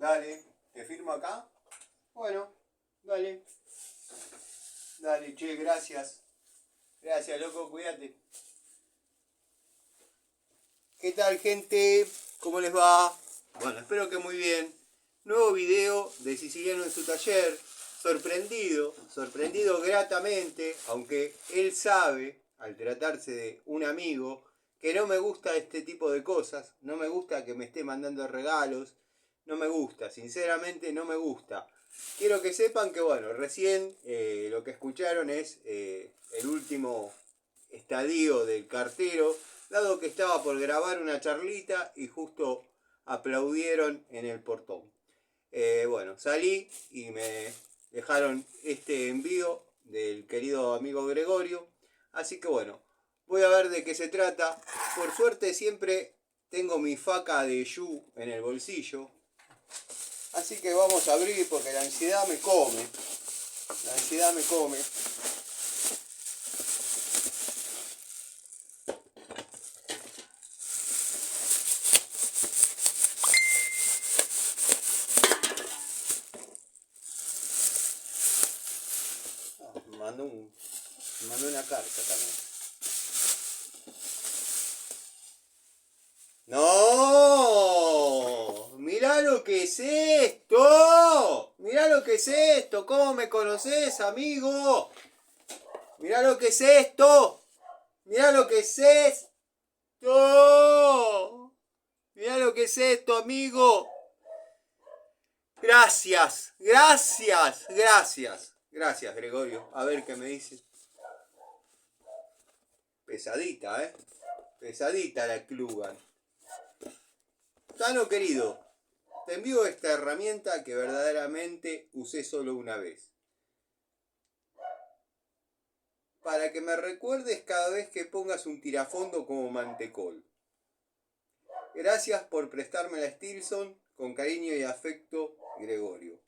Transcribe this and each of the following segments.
Dale, ¿te firmo acá? Bueno, dale. Dale, che, gracias. Gracias, loco, cuídate. ¿Qué tal, gente? ¿Cómo les va? Bueno, espero que muy bien. Nuevo video de Siciliano en su taller. Sorprendido gratamente, aunque él sabe, al tratarse de un amigo, que no me gusta este tipo de cosas. No me gusta que me esté mandando regalos. No me gusta, sinceramente no me gusta. Quiero que sepan que, bueno, recién lo que escucharon es el último estadio del cartero, dado que estaba por grabar una charlita y justo aplaudieron en el portón. Bueno, salí y me dejaron este envío del querido amigo Gregorio. Así que bueno, voy a ver de qué se trata. Por suerte siempre tengo mi faca de Yu en el bolsillo. Así que vamos a abrir porque la ansiedad me come. La ansiedad me come. Me mandó una carta también. ¡No! ¡Mirá lo que es esto! ¡Mirá lo que es esto! ¿Cómo me conoces, amigo? ¡Mirá lo que es esto! ¡Mirá lo que es esto! ¡Mirá lo que es esto, amigo! Gracias, gracias, gracias. Gracias, Gregorio. A ver qué me dice. Pesadita, ¿eh? Pesadita la Klugan. Tano querido, te envío esta herramienta que verdaderamente usé solo una vez. Para que me recuerdes cada vez que pongas un tirafondo como mantecol. Gracias por prestarme la Stilson. Con cariño y afecto, Gregorio.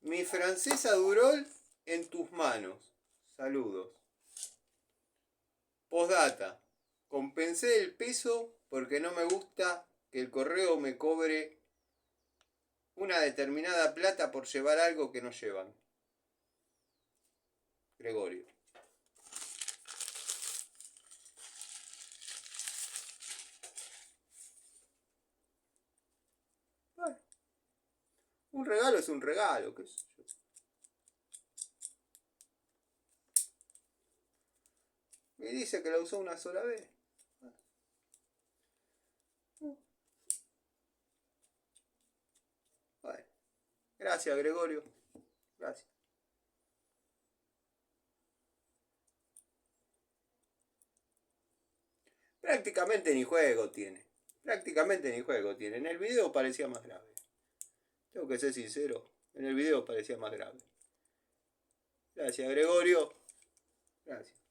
Mi francesa Durol en tus manos. Saludos. Postdata. Compensé el peso porque no me gusta que el correo me cobre una determinada plata por llevar algo que no llevan. Gregorio. Bueno, un regalo es un regalo, qué sé yo. Y dice que la usó una sola vez. Bueno, gracias, Gregorio. Gracias. Prácticamente ni juego tiene. Prácticamente ni juego tiene. En el video parecía más grave. Tengo que ser sincero. En el video parecía más grave. Gracias, Gregorio. Gracias.